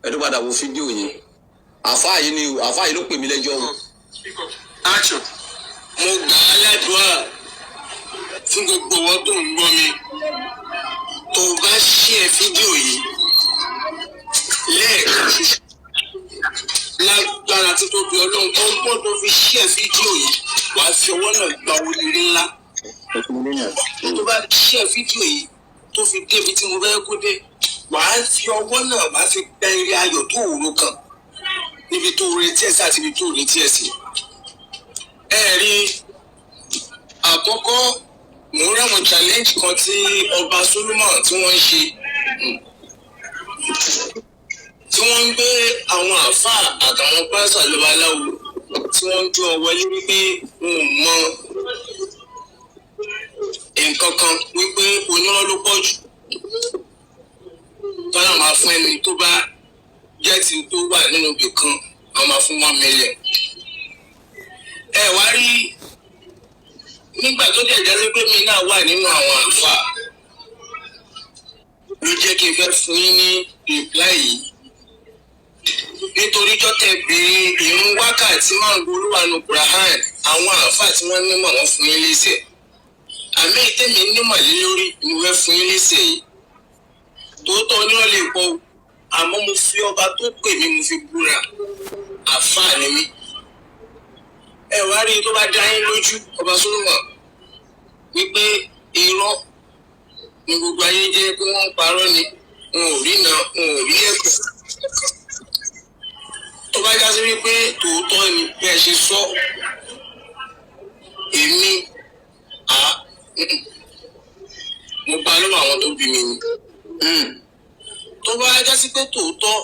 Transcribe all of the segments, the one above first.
Pẹlu padà wo fídíò yẹn. Àfáà yìí ló pè mí lẹ́jọ́ o. Action. Mo gbà á ládùúrà fún gbogbo wọn tó ń gbọ́ mi. Tó o bá share fídíò yìí lẹ́ẹ̀kan ṣoṣo lágbára tí tó bí Ọlọ́run tó ń gbọ́ tó fi share fídíò yìí wàá fi ọwọ́ náà gba oríire ńlá. Tó bá share fídíò yìí tó fi débi tí mo fẹ́ kó dé wàá fi ọwọ́ náà wàá fi gba eré ayọ̀ tó wúro kan níbi tó retí ẹ̀ sí àti ibi tó retí ẹ̀ sí. Ẹ rí àkọ́kọ́ mo ń ráwọn challenge kan tí Oba Sólómó tí wọ́n ń ṣe tí wọ́n ń gbé àwọn àfà àtàwọn pásítọ̀ lọ́baláwo tí wọ́n ń jó ọwọ́ lé wípé wọn ò mọ nǹkan kan wípé onírọ́ ló pọ̀ jù tọ́lá máa fún ẹni tó bá jẹ́ ti tó wà nínú ibì kan wọ́n máa fún 1 million. Ẹ wá rí nígbà tó dẹ̀ jẹ́ pé mi náà wà nínú àwọn àfà ló jẹ́ kí n fẹ́ fún yín ní reply yìí nítorí jọ́tẹ̀ béèrè ìrun wákàtí márùn-ún olúwanu Quran àwọn àfà tí wọ́n nímọ̀ wọ́n fún yín lésẹ̀ àmì ìtẹ́mi nímọ̀ lé lórí ni wọ́n fún yín lésẹ̀ yìí tòótọ́ ni wọ́n lè pọ̀ àmọ́ mo fi ọba tó pè mí mo fi búra àfà ni mí. Ẹ wá rí tó bá dá yín lójú Oba Sólómó wípé irọ́ ni gbogbo ayé jẹ́ pé wọ́n ń parọ́ ni wọn ò rí na wọn ò rí ẹ̀kọ́. Tó bá já sí wípé tòótọ́ ni bí ẹ ṣe sọ èmi mo bá lọ́wọ́ àwọn tó bí mi ni. Tó bá já sí pé tòótọ́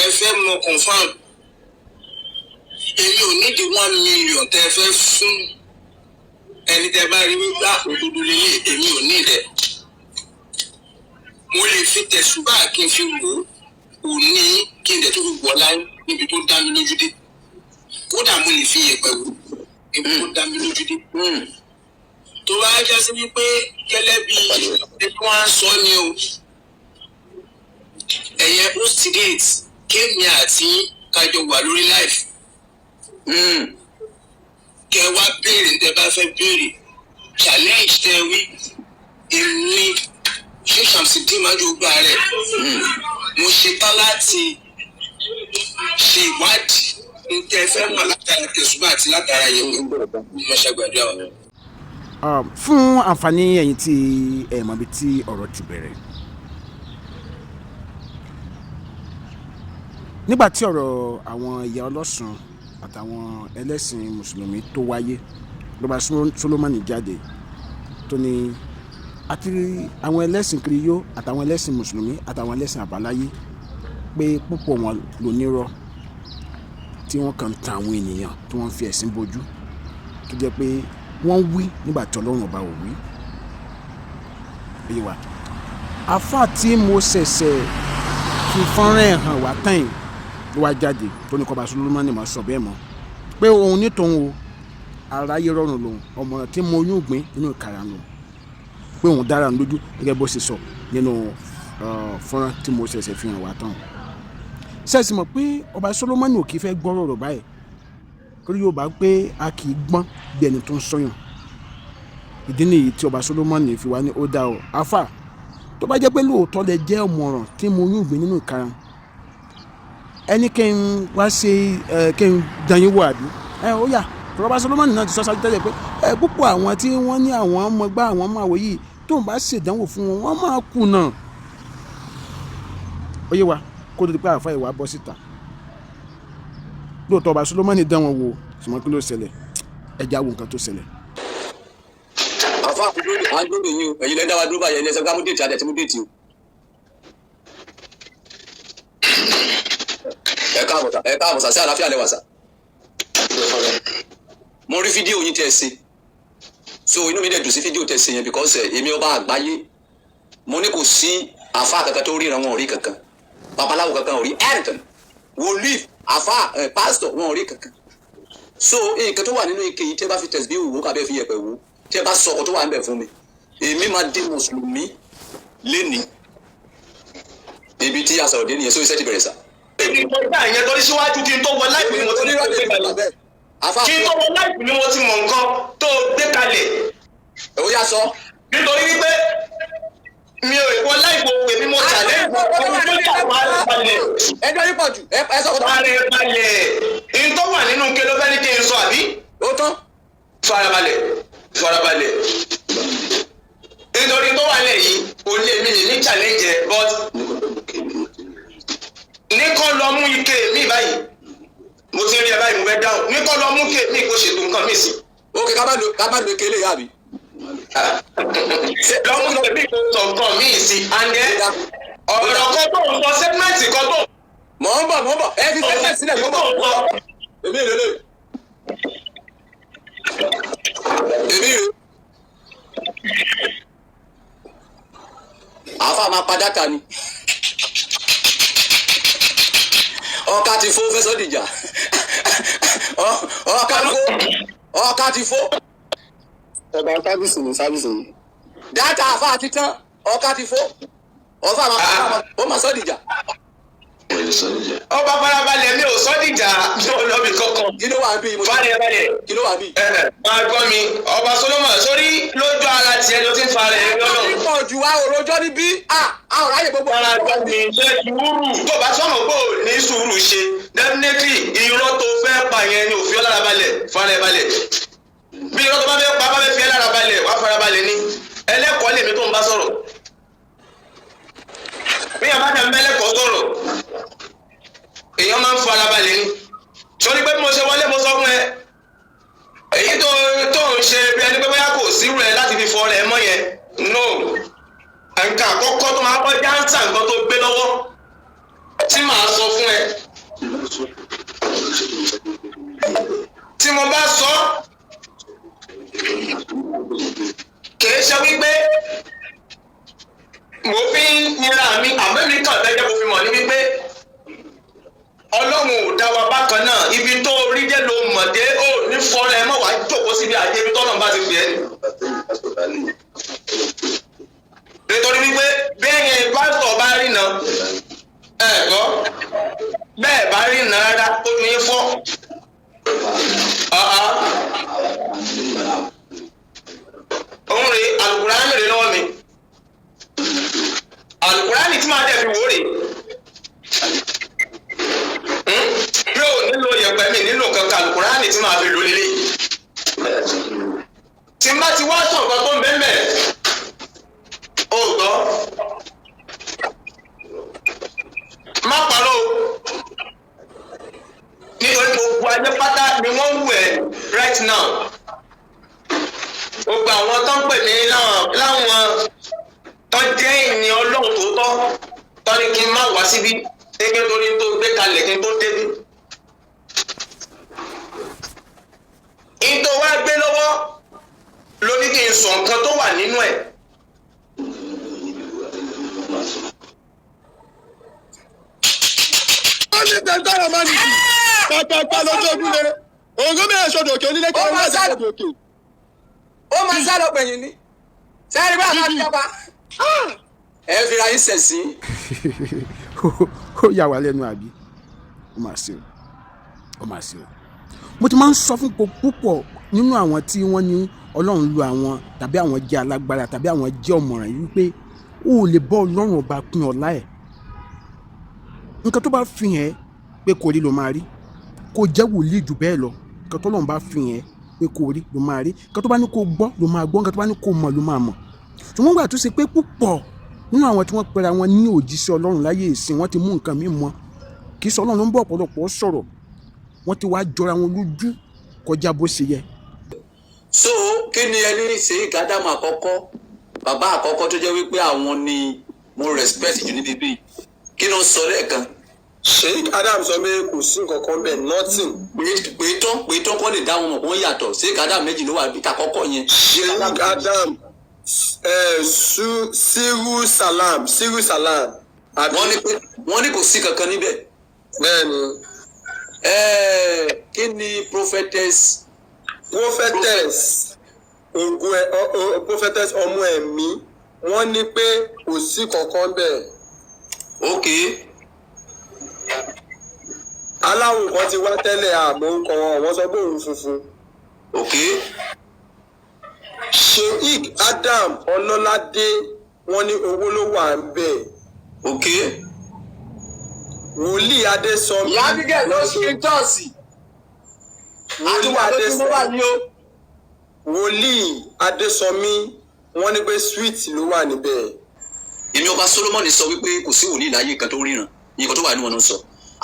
ẹ fẹ́ mọ confam èmi ò nídìí 1 million tẹ́ fẹ́ fún ẹni tẹ́ bá rí wípé òdodo lélẹ̀ èmi ò ní ilẹ̀. Mo lè fi tẹ̀sùbà kí n fi wò ó ní kí n dẹ̀ tó fi wọ̀ láyé níbi tó dá mi lójú dé. Kódà mo lè fi yẹ̀pẹ̀ wò níbi tó dá mi lójú dé. Tó bá já sí wípé gẹ́lẹ́ bí ẹni wọ́n á sọ ni o. Ẹ̀yẹ hostigate kéèmì àti kájọ wà lórí life. Kẹ wá béèrè ní tẹ bá fẹ́ béèrè challenge tẹ wí èmi ṣé ṣàmùsídìí máa jó gbà rẹ̀ mo ṣetán láti ṣe ìwádìí ní tẹ fẹ́ mọ̀ látara tẹ̀sùbà àti látara yẹn mo ṣàgbàdo àwọn. Fún àǹfààní ẹ̀yin tí ẹ mọ̀ bí tí ọ̀rọ̀ ti bẹ̀rẹ̀ nígbà tí ọ̀rọ̀ àwọn ìyá ọlọ́sùn àtàwọn ẹlẹ́sìn mùsùlùmí tó wáyé Oba Sólómó jáde tó ní àti àwọn ẹlẹ́sìn kiriyó àtàwọn ẹlẹ́sìn mùsùlùmí àtàwọn ẹlẹ́sìn àbáláyé pé púpọ̀ wọn ló nírọ́ tí wọ́n kàn ń tan àwọn ènìyàn tí wọ́n fi ẹ̀sìn bojú tó jẹ́ pé wọ́n wí nígbà tí Ọlọ́run ọba ò wí. èyí wa àfáà tí mo ṣẹ̀ṣẹ̀ fi fọ́nrán ẹ̀ hàn wá tán ló wá jáde tó ní Oba Sólómó ní máa sọ bẹ́ẹ̀ mọ́ pé òun ní tòun o aráyé rọrùn lòun ọmọ tí mo yún gbìn nínú ìkàrà lòun pé òun dára lójú gẹ́gẹ́ bó ṣe sọ nínú fọ́nrán tí mo ṣẹ̀ṣẹ̀ fi hàn wá tán. ṣẹ́ẹ̀sì mọ̀ pé Oba Sólómó ò kì í fẹ́ gbọ́rọ̀ rọ̀ báyìí torí yóò bá pé a kì í gbọ́n bí ẹni tó ń sọyàn. ìdí nìyí tí Oba Sólómó fi wá ní ó dá o àfà tó bá jẹ́ pé lóòótọ́ lẹ jẹ́ ọ̀mọ̀ràn tí mo yún gbìn nínú ìkàrà ẹni kí n wá ṣe kí n dán yín wò àbí ó yá Oba Sólómó náà ti sọ ṣáájú tẹ́lẹ̀ pé púpọ̀ àwọn tí wọ́n ní àwọn ọmọ gbá àwọn ọmọ àwọ̀ yìí tó ń bá ṣèdánwò fún wọn wọ́n máa kùnà. ó yé wa kó tó di pé àfa ìwà bọ́ síta lóòótọ́ Oba Sólómó dán wọn wò ṣùgbọ́n kí ló ṣẹlẹ̀ ẹja wo nǹkan tó ṣẹlẹ̀. Àfa àgbọ̀dọ̀ yín o ẹ̀yin lẹ́dá wa dúró báyẹn ẹ̀yin ẹ̀sẹ̀ gbámúdéètì àti ẹ̀tìmúdéètì o. ẹ káàbọ̀ sà sí àlàáfíà lẹ́wà sà. Mo rí fídíò yín tẹ́ ẹ ṣe so inú mi dẹ̀ dùn sí fídíò tẹ́ ẹ ṣe yẹn because èmi ọba àgbáyé mo ní kò sí àfa kankan tó ríran wọn ò rí kankan babaláwo kankan ò rí anything wòlíì àfa pásítọ̀ wọn ò rí kankan so nǹkan tó wà nínú ike yìí tẹ́ bá fi tẹ̀sí wò kábẹ́ fi yẹ̀pẹ̀ wò tẹ́ bá sọ ọkọ̀ tó wà níbẹ̀ fún mi èmi máa dé mùsùlùmí lénìí ibi tí a sọ̀rọ̀ dé nìyẹn so iṣẹ́ ti bẹ̀rẹ̀ sà ní kọjá yẹn torí síwájú kí n tó wọ láìpẹ́ ni mo ti gbé kalẹ̀. Kí n tó wọ láìpẹ́ ni mo ti mọ̀ nǹkan tó gbé kalẹ̀. Ó yá sọ. Nítorí wípé mi ò wọ láìpẹ́ èmi mo challenge ọdún tó jà wá balẹ̀. Ẹjọ́ yìí pọ̀ jù. Ẹ sọ fún mi. Balẹ̀ n tó wà nínú kí ló fẹ́ ní kí n sọ àbí? Ó tán. Farabalẹ̀. Nítorí tó wà lẹ̀ yìí kò lè mi ní challenge ẹ̀ but ní kọ́ lọ mú ike mi báyìí mo ti rí ẹ báyìí mo fẹ́ dáhùn ní kọ́ lọ mú ike mi kó ṣètò nǹkan mi sí. Ok ká má lo ike lè yá bi. Lọ́mú ike mi kó sọ nǹkan mi sí and ọ̀rọ̀ kan tó ń sọ sẹ́gmẹ́ǹtì kan tó. Mọ̀ ń bọ̀ ẹ fi sẹ́gmẹ́ǹtì sílẹ̀ mọ̀ ń bọ̀. Èmi rè. Àfa máa pa dátà ni. Ọ̀ka ti fó fẹsọ̀ dìjà. Ọ̀ka ti fó. Ẹ̀bà sábìsì ni. Dátà àfa ti tán. Ọ̀ka ti fó. Ọ̀fà máa sọ dìjà. Ọba farabalẹ̀ mi ò sọ dìjà mi ò lọ bí kankan. Kí ló wà bí? Balẹ̀. Kí ló wà bí? Máa gbọ́ mi Ọba Sólómó sórí lójú ara tiẹ̀ ló ti ń fa rẹ̀ lọ́nà. Pọ̀ jù wá òrojọ́ níbí. Àwọn ráyè gbogbo. Ara gbọ́ mi ṣe sùúrù. Tó bá sọ̀rọ̀ pé ò ní sùúrù ṣe definitely irọ́ tó fẹ́ pa yẹn ni òfin ọlára balẹ̀ farabalẹ̀. Bí irọ́ tó bá fẹ́ pa bá fẹ́ fi ọlára balẹ̀ wá farabalẹ̀ ni. Ẹlẹ́kọ̀ọ́ lèmi tó ń bá sọ̀rọ̀. Bí yàrá bá mẹ́lẹ́kọ̀ọ́ sọ̀rọ̀ èèyàn máa ń farabalẹ̀ ni. Sọ́ni pé mo ṣe wọlé mo sọ fún ẹ. Èyí tó ń ṣe bí ẹni pé bóyá kò sí rẹ̀ láti fi fọ rẹ̀ mọ́ yẹn. No. Nǹkan àkọ́kọ́ tó máa kọjá ń tà nǹkan tó gbé lọ́wọ́ tí màá sọ fún ẹ. Tí mo bá sọ kìí ṣe wípé mo fi ń nira mi Amẹ́ríkà lẹ́jọ́ mo fi mọ̀ ní wípé Ọlọ́run ò dá wa bákan náà ibi tó rí dé ló mọ̀ dé ó ní fọ́ọ̀rọ̀ ẹ mọ̀ wá jókòó síbi àjẹ́ ibi tọ́nà bá ti pè é ni. Nítorí wípé bẹ́ẹ̀ pásítọ̀ bá rí nà gbọ́ bẹ́ẹ̀ bá rí nà rárá ojú yín fọ́. Òun rè Àlùkùránì rè lọ́wọ́ mi. Àlùkùránì tí máa dẹ̀ fi wò rè. Bí o nílò yẹ̀pẹ̀ mi nílò kankan Àlùkùránì tí máa fi lò lélẹ̀. Tí n bá ti wá sọ nǹkan tó ń bẹ́ẹ̀ mẹ́ẹ̀. Ó gbọ́. Má parọ́ o. Nítorí gbogbo ayé pátá ni wọ́n ń wù ẹ́ right now. Gbogbo àwọn tó ń pè ní láwọn tó jẹ́ ènìyàn Ọlọ́run tòótọ́ tó ní kí n má wá síbí gẹ́gẹ́ torí tó gbé kalẹ̀ kí n tó débí. Ìtò wá gbé lọ́wọ́ ló ní kí n sọ nǹkan tó wà nínú ẹ̀. Wọ́n ní tẹ̀síọ̀rọ̀ máa nìyí. Pàpàpà lójú ojúlé. Ògùn bẹ̀rẹ̀ sọ̀dọ̀ òkè onílé kí wọ́n máa sọ̀dọ̀ òkè. Ó máa ń sálọ pẹ̀yìn ni. Sẹ́yìn bá a máa jọba. Ẹ fi ra yín sẹ̀sí. Ó yà wá lẹ́nu àbí? Ó máa ṣe o. Mo ti máa ń sọ fún púpọ̀ nínú àwọn tí wọ́n ní Ọlọ́run lu àwọn tàbí àwọn jẹ́ alágbára tàbí àwọn jẹ́ ọ̀mọ̀ràn yìí wípé o ò lè bọ́ Ọlọ́run ọba pín ọlá ẹ̀. Nǹkan tó bá fi hàn ẹ́ pé kò rí ló máa rí, kò jẹ́ wòlíì jù bẹ́ẹ̀ lọ. Nǹkan tó Ọlọ́run bá fi hàn ẹ́ pé kò rí ló máa rí, nǹkan tó bá ní kó gbọ́ ló máa gbọ́, nǹkan tó bá ní kó mọ̀ ló máa mọ̀. Ṣùgbọ́n gbà tó ṣe pé púpọ̀ nínú àwọn tí wọ́n pera wọn ní òjíṣẹ́ Ọlọ́run láyé ìsìn wọ́n ti mú nǹkan míì mọ́. Kì í sọ Ọlọ́run ló ń bọ̀ ọ̀pọ̀lọpọ̀ sọ̀rọ̀, wọ́n ti wá jọra wọn lójú kọjá bó ṣe yẹ. So kí ni ẹni ṣe ìkádàmù àkọ́kọ́ bàbá àkọ́kọ́ tó jẹ́ wípé àwọn ni mo respect jù níbi bíi kí ló ń sọ lẹ́ẹ̀kan. Sheikh Adam sọ pé kò sí nǹkan kan bẹ́ẹ̀ nothing. pé tán kọ́ lè dá wọn mọ̀ wọ́n yàtọ̀ Sheikh Adam méjì ló wà bí takọ́kọ́ yẹn. Sheikh Adam Siru Salam. Wọ́n ní kò sí kankan níbẹ̀. Bẹ́ẹ̀ni. Kí ni prophetess ọmọ ẹ̀mí wọ́n ní pé kò sí kankan bẹ́ẹ̀. Ok. aláwọ̀ kan ti wá tẹ́lẹ̀ àmọ́ ń kọ́ wọn wọ́n sọ pé òun funfun. ok Sheikh Adam Ọlọ́ládé wọ́n ní owó ló wà ń bẹ̀. ok Wòlíì Adésọmí. lábígẹ̀ ló ṣe jọ́ọ̀sì àtúwà tó tún wà ní o. Wòlíì Adésọmí wọ́n ní pé sweet ló wà níbẹ̀. èmi Ọba Sólómó sọ wípé kò sí wòlíì láyé kan tó ríran nǹkan tó wà nínú wọn ló ń sọ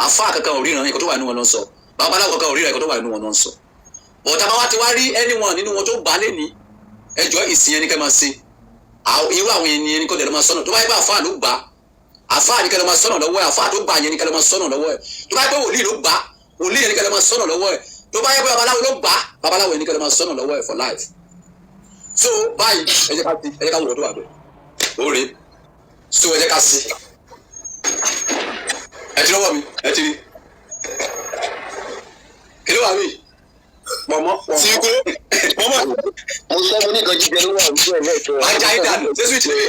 àfáà kankan ò ríran nǹkan tó wà nínú wọn ló ń sọ babaláwo kankan ò ríran nǹkan tó wà nínú wọn ló ń sọ bọ̀dá bá wá ti wá rí anyone nínú wọn tó bá lé ní ẹjọ́ ìsìn yẹn ní kẹ́ máa ṣe irú àwọn ènìyàn ní kò tẹ̀lé máa sọ́nà tó bá yẹ pé àfáà ló gbà àfáà ní kẹ́ lè máa sọ́nà lọ́wọ́ ẹ̀ àfáà tó gbà yẹn ní kẹ́ lè máa sọ́nà lọ́wọ́ ẹ̀ tó bá yẹ pé wòlíì ló gbà wòlíì yẹn ní kẹ́ lè máa sọ́nà lọ́wọ́ ẹ̀ tó bá yẹ pé babaláwo ló gbà babaláwo yẹn ní kẹ́ lè máa sọ́nà lọ́wọ́ ẹ̀ for life. So báyìí ẹ jẹ́ ká wò ó tó wà bẹ́ẹ̀ ó rèé so ẹ jẹ́ ká sí ẹ ti lọ́wọ́ mi ẹ ti rí kí ló wà mí pọ̀mọ́ Síkú mọ́mọ́. mo sọ mo ní nǹkan jíjẹ ló wà nígbà ẹlẹ́ẹ̀kẹ́. máa ń ja ìdánù ṣé switch rèé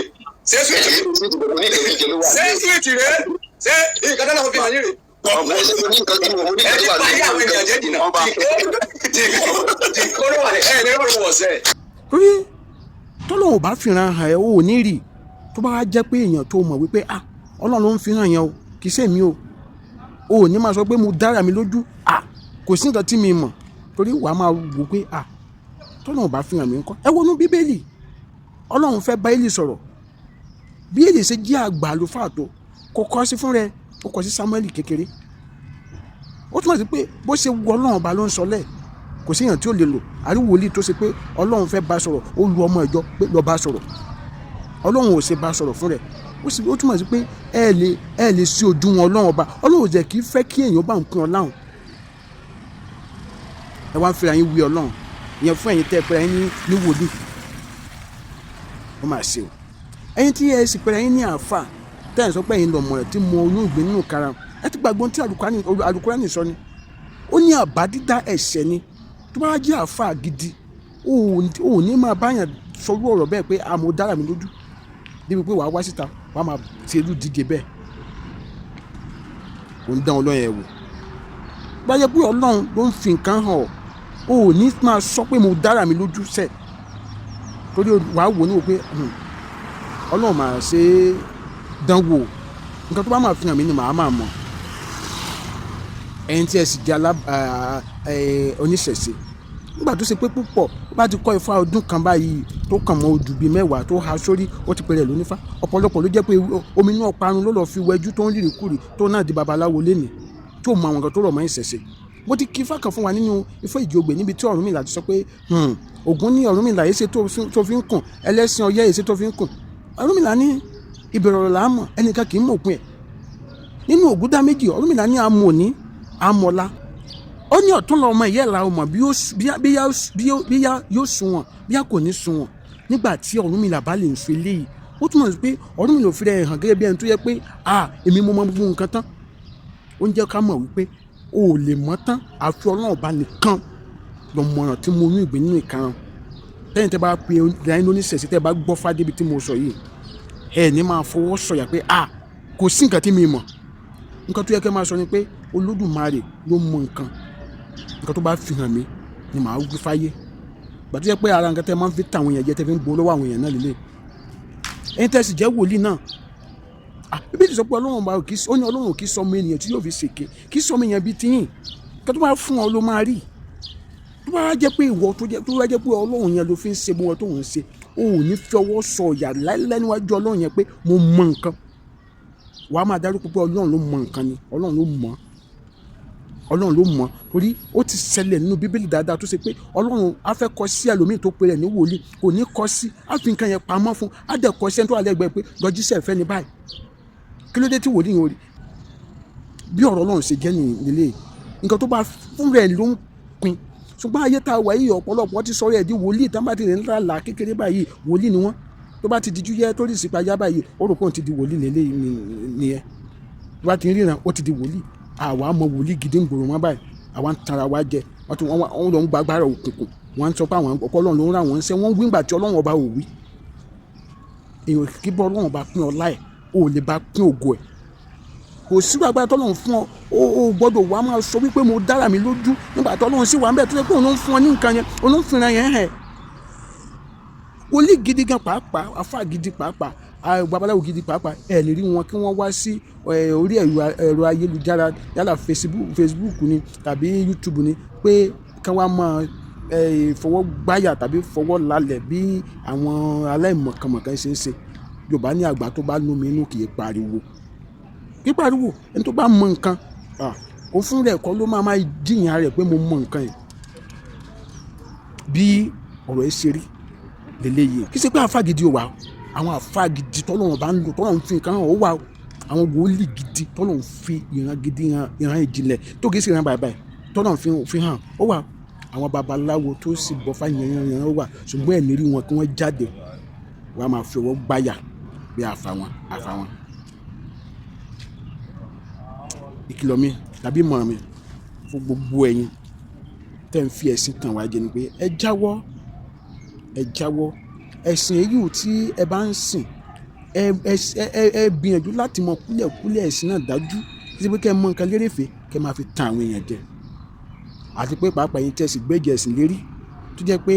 ṣé switch rèé mo ní nǹkan jíjẹ ló wà ṣé switch rèé ṣé nǹkan tó lọ́wọ́ fi hàn yín rèé. mo sọ mo ní nǹkan tí mo ní ẹ nǹkan ti tó wà parí àwọn ènìyàn jẹ́ jìnnà tí kò ló wà ní ẹ̀ ní ọ̀rọ̀ wọ̀ sẹ́ẹ̀. torí tọ́lọ́wọ́ bá fìràn hàn ẹ́ ò ní rí tó bá jẹ́ pé èèyàn tó mọ̀ wípé ọlọ́run ló ń fi hàn yẹn o kì í ṣèmi o ò ní máa sọ pé mo dára mi lójú kò sí nǹkan tí mi mọ̀ torí wàá máa wò pé tọ́lọ́wọ́ bá fi hàn mí ńkọ́ ẹ wọnú bíbélì ọlọ́run fẹ́ bá Élì sọ̀rọ̀ bí Élì ṣe jẹ́ àgbà àlùfáà tó kò kọ́ sí fún rẹ ó kọ́ sí Sámúẹ́lì kékeré ó túmọ̀ sí pé bó ṣe wọ ọlọ́run ọba ló ń sọ lẹ́ẹ̀ kò sí èèyàn tí ó lè lò àrí wòlíì tó ṣe pé ọlọ́run fẹ́ bá sọ̀rọ̀ ó lu ọmọ ìjọ pé lọ́ọ́ bá sọ̀rọ̀ ọlọ́run ò ṣe bá sọ̀rọ̀ fún rẹ̀ ó túmọ̀ sí pé ẹ lè sí ojú wọn ọlọ́run ọba ọlọ́run ò jẹ́ kí fẹ́ kí èèyàn bá ń pín ọláhùn ẹ wá ń fira yín wí ọlọ́run ìyẹn fún ẹ̀yin tẹ́ ẹ pẹ́ra yín ní wòlíì ó máa ṣe o ẹ̀yin tí ẹ sì pẹ́ra yín ní àáfà tẹ́ ẹ̀ sọ pé ẹ̀yin lọ́mọ rẹ̀ tí mo oyún ìgbé nínú kara ẹ ti gbàgbọ́n tí Àlùkùránì sọ ni ó ní àbá dídá ẹ̀ṣẹ̀ ni tó bá jẹ́ àáfà gidi ò ní máa báyàn sọrú ọ̀rọ̀ bẹ́ẹ̀ pé àmọ́ dára mi lójú débi pé wàá wá síta wàá máa ṣe irú díje bẹ́ẹ̀ ò ń dán ọlọ́run ẹ̀ wò báyẹ̀ pé ọlọ́run ló ń fi nǹkan hàn ò ní máa sọ pé mo dára mi lójú sẹ̀ torí wàá wò ní wò pé ọlọ́run máa ṣe é dán wò nǹkan tó bá máa fi hàn mí ni màá máa mọ̀ ẹ̀yin tí ẹ sì jẹ́ oníṣẹ̀ṣe nígbà tó ṣe pé púpọ̀ bá ti kọ́ ifá ọdún kan báyìí tó kàn mọ́ odù bíi mẹ́wàá tó ha sórí ó ti pèrè lónífá ọ̀pọ̀lọpọ̀ ló jẹ́ pé omi inú ọ̀parun ló lọ́ọ́ fi wẹjú tó ń rírì kúrì tó náà di babaláwo lénìí tó mọ àwọn nǹkan tó rọ̀ mọ́ ìṣẹ̀ṣe mo ti kí ifá kan fún wa nínú Ifá Ìjògbè níbi tí Ọ̀rúnmìlà ti sọ pé Ògún ní Ọ̀rúnmìlà èsè tó fi ń kùn Ẹlẹ́sìn Ọ̀yẹ́ èsè tó fi ń kùn Ọ̀rúnmìlà ní ìbẹ̀rẹ̀ ọ̀rọ̀ là á mọ̀ ẹnìkan kì í mọ̀ òpin ẹ̀ nínú Ògúndá méjì Ọ̀rúnmìlà ní amọ̀ ní amọ̀lá ó ní ọ̀tún lọ ọmọ ìyá ẹ̀la ọmọ bí yóò sunwọ̀n bí a kò ní sunwọ̀n nígbà tí Ọ̀rúnmìlà bá lè ń fi léyìí ó túmọ̀ sí pé Ọ̀rúnmìlà ò fi rẹ̀ hàn gẹ́gẹ́ bí ẹni tó yẹ pé èmi mo mọ gbogbo nǹkan tán ó ń jẹ́ ká mọ̀ wípé o ò lè mọ̀ tán àfi Ọlọ́run ọba nìkan lọ́mọràn tí mo ní ìgbín nínú ìkarahun tẹ́yìn tẹ́ bá pe ìdáyín lóníṣẹ̀ṣẹ̀ tẹ́ bá gbọ́ fádébi tí mo sọ yìí ẹ ní máa fọwọ́ sọ̀yà pé kò sí nǹkan tí mi mọ̀ nǹkan tó yẹ kẹ́ máa sọ ni pé Olódùmarè ló mọ nǹkan tó bá fi hàn mí ni màá wí fáyé gbàtí jẹ́ pé ara nǹkan tẹ́ máa ń fi tàwọn èèyàn jẹ́ tẹ́ fi ń bo lọ́wọ́ àwọn èèyàn náà lélẹ̀ ẹ̀yin tẹ́ sì jẹ́ wòlíì náà Bíbélì sọ pé Ọlọ́run kì í sọ ọmọ ènìyàn tí yóò fi ṣèké kì í sọ ọmọ èèyàn bíi tiyín nǹkan tó bá fún ọ ló máa rí tó bá jẹ́ pé ìwọ tó bá jẹ́ pé Ọlọ́run yẹn ló fi ń ṣe bó wọn tó ń ṣe o ò ní fi ọwọ́ sọ ọ̀yà láíláí níwájú Ọlọ́run yẹn pé mo mọ nǹkan wàá máa dárúkọ pé Ọlọ́run ló mọ nǹkan ni Ọlọ́run ló mọ̀ torí ó ti ṣẹlẹ̀ nínú Bíbélì dáadáa tó ṣe pé Ọlọ́run á fẹ́ kọ sí ẹlòmíì tó pe rẹ̀ ní wòlíì kò ní kọ sí á fi nǹkan yẹn pamọ́ fún á dẹ̀ kọ sí ẹni tó wà lẹ́gbẹ̀ẹ́ pé lọ́jíṣẹ́ ìfẹ́ ni báyìí kí ló dé tí wòlíì yẹn ò rí bí ọ̀rọ̀ Ọlọ́run ṣe jẹ́ nílé nǹkan tó bá fún rẹ̀ ló ń pin ṣùgbọ́n ayé tá a wà yìí ọ̀pọ̀lọpọ̀ ti sọ̀rọ̀ ẹ̀ di wòlíì tá bá ti rìn ńlá là kékeré báyìí wòlíì ni wọ́n tó bá ti dijú yẹ tó rí ìsìpáyà báyìí ó rò pé òun ti di wòlíì lélẹ́yìn nìyẹn tó bá ti ń ríran ó ti di wòlíì àwa mọ wòlíì gidi ń gbòòrò wọn báyìí àwa ń tanra wa jẹ wọn lọ ń gbàgbára òkùnkùn wọn ń sọ pé àwọn ọkọ Ọlọ́run ló ń ra wọn ń ṣe wọn wí ńgbà tí Ọlọ́run ọba ò wí èèyàn kí bọ́ Ọlọ́run ọba pín ọlá ẹ̀ ò lè bá pín ògo ẹ̀ kò sí agbára tọ́lọ́run fún ọ o gbọ́dọ̀ wá máa sọ wípé mo dára mi lójú nígbà tọ́lọ́run sì wà ń bẹ̀ tó yẹ pé òun ló ń fún ọ ní nǹkan yẹn òun ló ń fìràn yẹn hẹ̀. Wòlíì gidi gan pàápàá àfáà gidi pàápàá babaláwo gidi pàápàá ẹ lè rí wọn kí wọ́n wá sí orí ẹ̀rọ ayélujára yálà Facebook ni tàbí YouTube ni pé kí wọ́n máa fọwọ́ gbáyà tàbí fọwọ́ lálẹ̀ bí àwọn aláìmọ̀kànmọ̀kàn ṣe ń ṣe. Yorùbá ní àgbà tó bá lómi inú kì í pariwo ẹni tó bá mọ nǹkan ó fún rẹ̀ kọ́ ló máa jiyàn rẹ̀ pé mo mọ nǹkan yẹn. Bí ọ̀rọ̀ ẹ ṣe rí lélẹ́yìí kì í ṣe pé àfáà gidi ò wà àwọn àfáà gidi tọ́lọ́run bá ń lò tọ́lọ́run fi nǹkan hàn ó wà àwọn wòlíì gidi tọ́lọ́run fi ìran gidi ìran ìjìnlẹ̀ tó kì í sì ìran báyìí tọ́lọ́run fi hàn ó wà àwọn babaláwo tó sì bọ́ fáyẹn ó wà ṣùgbọ́n ẹ̀ nírí wọn kí wọ́n jáde wọ́n á máa fi ọwọ́ gbáyà bí àfa wọn. Ìkìlọ̀ mi tàbí ìmọ̀ràn mi fún gbogbo ẹ̀yin tẹ́ ń fi ẹ̀sìn tàn wá jẹ ni pé ẹ jáwọ́ ẹ̀sìn èyí tí ẹ bá ń sìn ẹ gbìyànjú láti mọ kúlẹ̀kúlẹ̀ ẹ̀sìn náà dájú títí pé kẹ́ ẹ mọ nǹkan lérèfé kẹ́ ẹ máa fi tan àwọn èèyàn jẹ àti pé pàápàá yín tẹ̀sí gbẹ́jẹ̀ ẹ̀sìn lérí tó jẹ́ pé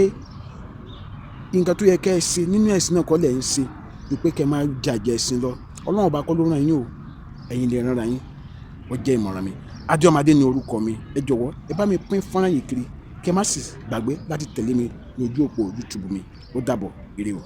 nǹkan tó yẹ kẹ́ ẹ ṣe nínú ẹ̀sìn náà kọ́ lẹ̀ ń ṣe ju pé kẹ́ ẹ máa jàjẹ́ ẹ̀sìn lọ Ọlọ́run ọba kọ́ ló ràn yín o ẹ̀yin lè ràn yín ó jẹ́ ìmọ̀ràn mi Adéọmọdé ni orúkọ mi ẹ jọ̀wọ́ ẹ bá mi pín fọ́nrán yìí kiri kẹ́ ẹ má sì gbàgbé láti tẹ̀lé mi ní ojú òpó YouTube mi ó dàbọ̀ ire o.